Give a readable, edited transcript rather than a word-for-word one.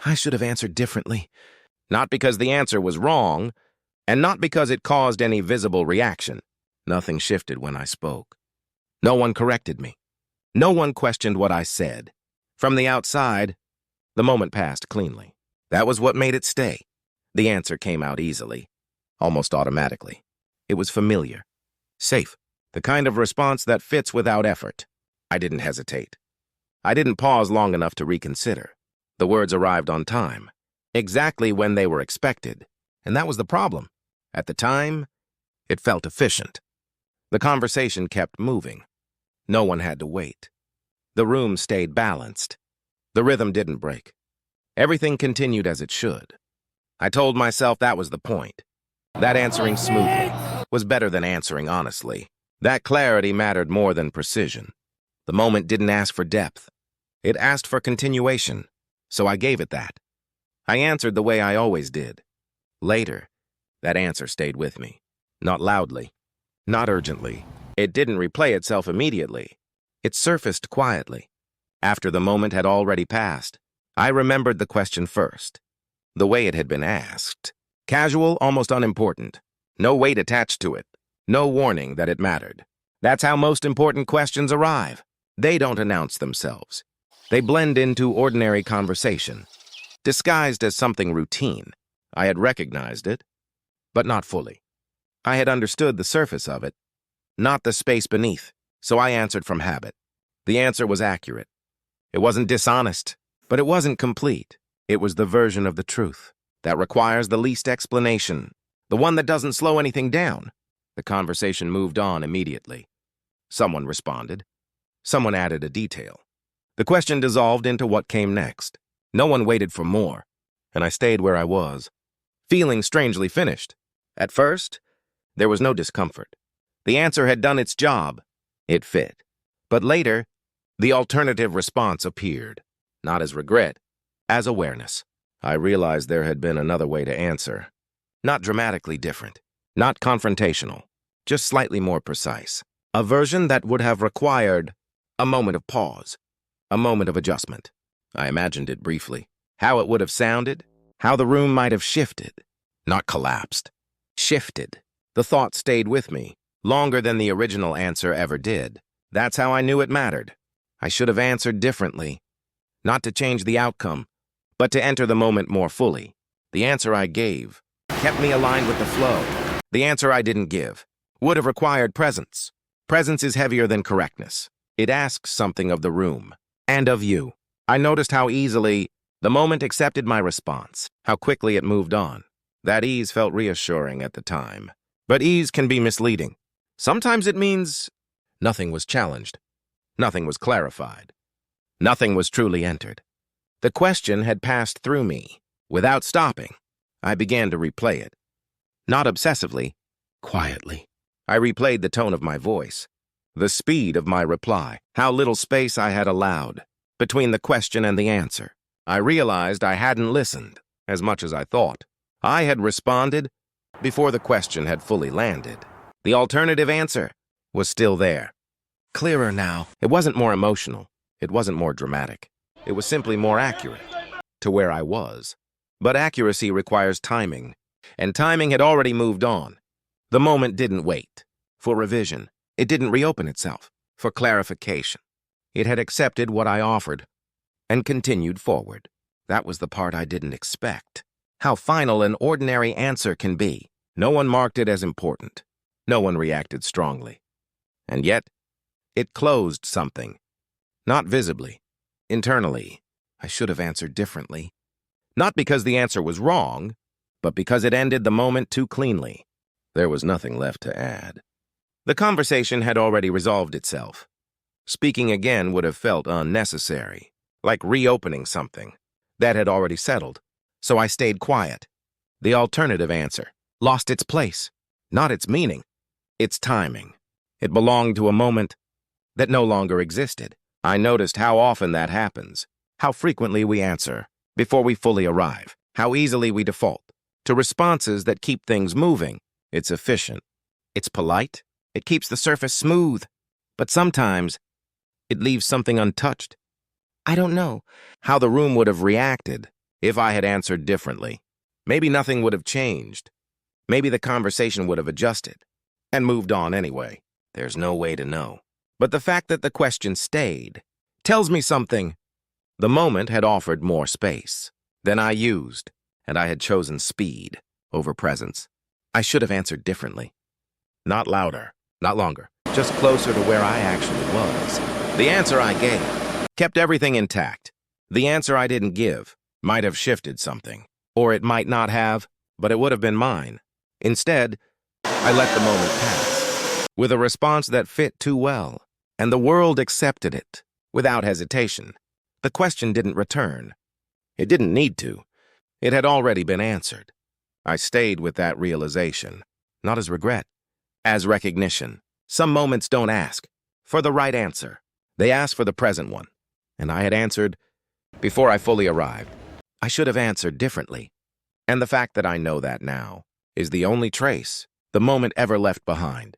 I should have answered differently. Not because the answer was wrong, and not because it caused any visible reaction. Nothing shifted when I spoke. No one corrected me. No one questioned what I said. From the outside, the moment passed cleanly. That was what made it stay. The answer came out easily, almost automatically. It was familiar, safe, the kind of response that fits without effort. I didn't hesitate. I didn't pause long enough to reconsider. The words arrived on time, exactly when they were expected, and that was the problem. At the time, it felt efficient. The conversation kept moving. No one had to wait. The room stayed balanced. The rhythm didn't break. Everything continued as it should. I told myself that was the point. That answering smoothly was better than answering honestly. That clarity mattered more than precision. The moment didn't ask for depth. It asked for continuation, so I gave it that. I answered the way I always did. Later, that answer stayed with me. Not loudly, not urgently. It didn't replay itself immediately. It surfaced quietly. After the moment had already passed, I remembered the question first. The way it had been asked. Casual, almost unimportant. No weight attached to it. No warning that it mattered. That's how most important questions arrive. They don't announce themselves. They blend into ordinary conversation, disguised as something routine. I had recognized it, but not fully. I had understood the surface of it, not the space beneath, so I answered from habit. The answer was accurate. It wasn't dishonest, but it wasn't complete. It was the version of the truth that requires the least explanation, the one that doesn't slow anything down. The conversation moved on immediately. Someone responded. Someone added a detail. The question dissolved into what came next. No one waited for more, and I stayed where I was, feeling strangely finished. At first, there was no discomfort. The answer had done its job. It fit. But later, the alternative response appeared, not as regret, as awareness. I realized there had been another way to answer. Not dramatically different, not confrontational, just slightly more precise. A version that would have required a moment of pause, a moment of adjustment. I imagined it briefly. How it would have sounded, how the room might have shifted, not collapsed. Shifted. The thought stayed with me, longer than the original answer ever did. That's how I knew it mattered. I should have answered differently, not to change the outcome, but to enter the moment more fully. The answer I gave kept me aligned with the flow. The answer I didn't give would have required presence. Presence is heavier than correctness. It asks something of the room and of you. I noticed how easily the moment accepted my response, how quickly it moved on. That ease felt reassuring at the time. But ease can be misleading. Sometimes it means nothing was challenged. Nothing was clarified. Nothing was truly entered. The question had passed through me. Without stopping, I began to replay it. Not obsessively, quietly. I replayed the tone of my voice, the speed of my reply, how little space I had allowed between the question and the answer. I realized I hadn't listened as much as I thought. I had responded before the question had fully landed. The alternative answer was still there. Clearer now. It wasn't more emotional. It wasn't more dramatic. It was simply more accurate to where I was. But accuracy requires timing, and timing had already moved on. The moment didn't wait for revision. It didn't reopen itself for clarification. It had accepted what I offered and continued forward. That was the part I didn't expect. How final an ordinary answer can be. No one marked it as important. No one reacted strongly. And yet, it closed something. Not visibly. Internally, I should have answered differently. Not because the answer was wrong, but because it ended the moment too cleanly. There was nothing left to add. The conversation had already resolved itself. Speaking again would have felt unnecessary, like reopening something that had already settled. So I stayed quiet. The alternative answer lost its place, not its meaning, its timing. It belonged to a moment that no longer existed. I noticed how often that happens, how frequently we answer before we fully arrive, how easily we default to responses that keep things moving. It's efficient. It's polite. It keeps the surface smooth. But sometimes it leaves something untouched. I don't know how the room would have reacted If I had answered differently, maybe nothing would have changed. Maybe the conversation would have adjusted and moved on anyway. There's no way to know. But the fact that the question stayed tells me something. The moment had offered more space than I used, and I had chosen speed over presence. I should have answered differently. Not louder, not longer, just closer to where I actually was. The answer I gave kept everything intact. The answer I didn't give might have shifted something, or it might not have, but it would have been mine. Instead, I let the moment pass, with a response that fit too well, and the world accepted it, without hesitation. The question didn't return. It didn't need to. It had already been answered. I stayed with that realization, not as regret, as recognition. Some moments don't ask for the right answer. They ask for the present one. And I had answered before I fully arrived. I should have answered differently. And the fact that I know that now is the only trace the moment ever left behind.